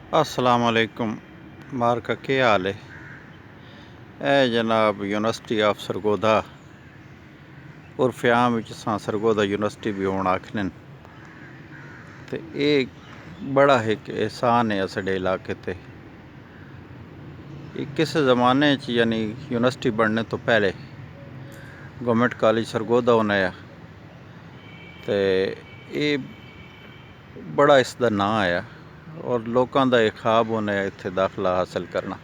अस्सलाम वालेकुम। मार्का क्या हाल है? ए जनाब यूनिवर्सिटी ऑफ सरगोदा उर्फ आम विच सरगोदा यूनिवर्सिटी भी होना आखने ते ये बड़ा एक एहसान है साढ़े इलाके ते। किस ज़माने यानी यूनिवर्सिटी बनने तो पहले गवर्नमेंट कॉलेज सरगोदा होना है ते ये बड़ा इसका नां आया और लोगों का एक ख्वाब होना है इत्थे दाखला हासिल करना।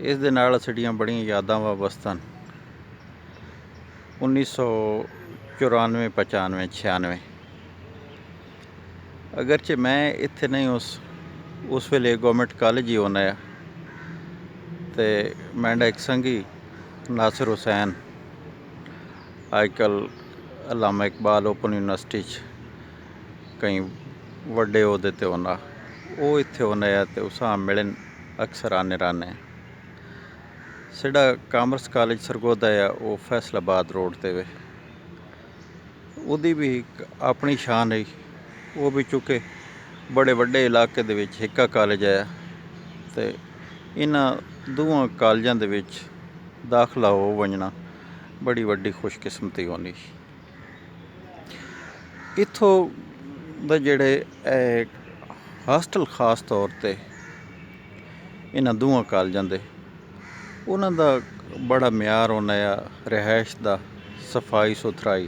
इस दे नाल साड़ियां बड़ियां यादां वाबस्ता न। 1994 95 96 अगरचे मैं इत्थे नहीं उस वेले गवर्नमेंट कॉलेज ही होना है ते मैंडा एक संगी नासिर हुसैन अजकल अलामा इकबाल ओपन यूनिवर्सिटी कई वड्डे ओहदे ते होना वो इत्थे होना है ते उसा मिलन अक्सर आने राने। साढ़ा कामर्स कॉलेज सरगोदा है वो फैसलाबाद रोड ते वे उहदी भी अपनी शान है। वो भी चूँकि बड़े वड्डे इलाके दे विच हिक्का कॉलेज है ते इन्हां दोवां कॉलेजां दे विच दाखला हो वजना बड़ी वड्डी खुशकिस्मती होनी। इत्थों दा जेह्ड़े हास्टल खास तौर ते इन्हां दोवां कॉलेजां दे उन्हां दा बड़ा म्यार होना है रिहाइश दा सफाई सुथराई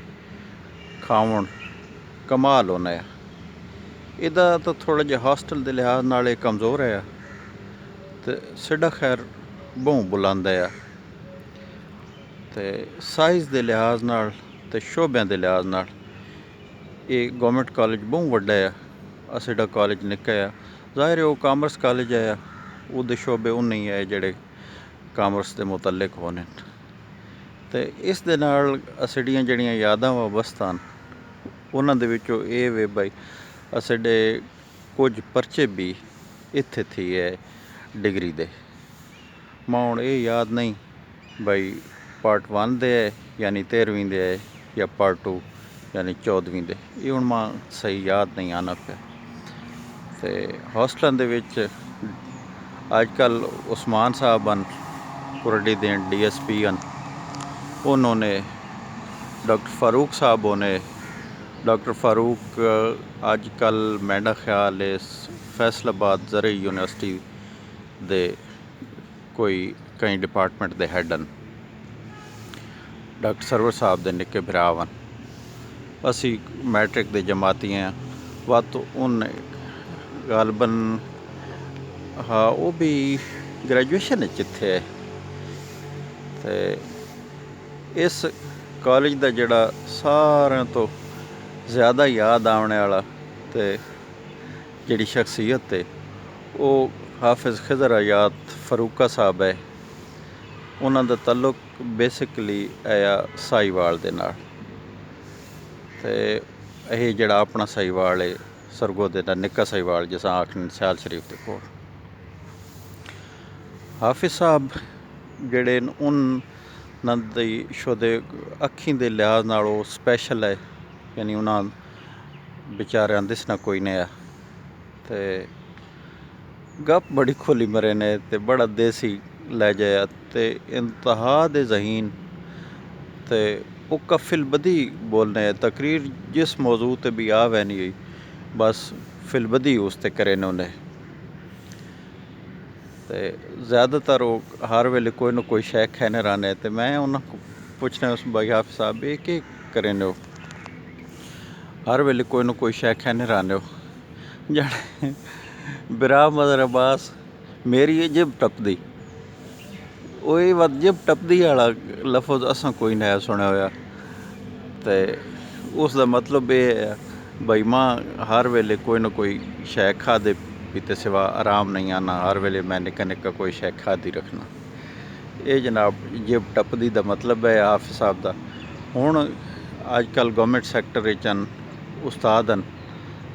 खावन कमाल होना है। इहदा तो थोड़ा जिहा हास्टल के लिहाज नाल कमज़ोर है तो साडा खैर बहु बुलंद है तो साइज़ के लिहाज नाल ते शोबियां के लिहाज नाल ये गवर्नमेंट कॉलेज बहु वड्डा है साडा कॉलेज निक्का है। जाहिर है वो कामर्स कॉलेज है उहदे शोबे उन्ने ही है जिहड़े कामर्स के मुतलक होने तो इस दे नाल साड़ियां जिहड़ियां यादां वाबस्ता न उन्हां दे विचों ये वे भाई साडे कुछ परचे भी इत्थे थी है डिग्री दे। मैं हुण ये याद नहीं भाई पार्ट 1 दे है यानी 13वीं दे है या पार्ट 2 यानी 14वीं दे ये हुण मैं सही याद नहीं आना पिया। तो हॉस्टलों दे विच अजकल उस्मान साहब न कुरडी देन DSP न उन्होंने डॉक्टर फारूक साहब होने डॉक्टर फारूक अजकल मेरा ख्याल है फैसलाबाद ज़रई यूनिवर्सिटी दे कोई कई डिपार्टमेंट दे हैड न। डॉक्टर सरवर साहब दे निक्के भरा वन असी मैट्रिक दे जमाती हैं वत उन गालबन हाँ वो भी ग्रैजुएशन इत्थे है। तो इस कॉलेज का जोड़ा सारे तो ज़्यादा याद आने वाला तो जी शख्सियत है वो हाफिज़ खिज़र आयात फरूका साहब है। उन्हों का तल्लुक बेसिकली आया साहिवाल दे नाल ते यह जोड़ा अपना साहिवाल है सरगोदे का निक्का साहिवाल जिस आखने सियाल शरीफ के कोल हाफिज़ साहब जोड़े उन्होंने शोदे अखीं के लिहाज नाल वो स्पैशल है यानी उन्होंने बेचारियां दिसना कोई नहीं है तो गप बड़ी खुली मरे ने ते बड़ा देसी लहजा है तो इंतहा दे जहीन तो वो कफिल बदी बोलने तकरीर जिस मौजू ते भी आवे नहीं हुई बस फिलबदी उस ते करे ने उन्हें तो ज़्यादातर वो हर वेले कोई ना कोई शै खैने रहने तो मैं उन्होंने पूछना उस भाई हाफिज़ साहब ये कि करें हो हर वेले कोई ना कोई शै खैने रहने हो जाने बिरा मदर अब्बास मेरी ये जिब टपदी वो जिब टपदी वाला लफज असा कोई नया सुनिया होया तो उसका मतलब ये है भाई मां हर वेले कोई ना कोई शै खादे पीते सिवा आराम नहीं आना हर वेले मैं निक्का निक्का कोई शै खादी रखना। ये जनाब जिब टपदी का मतलब है हाफिज़ साहब का। हुण अजकल गवर्नमेंट सैक्टर न उस्ताद न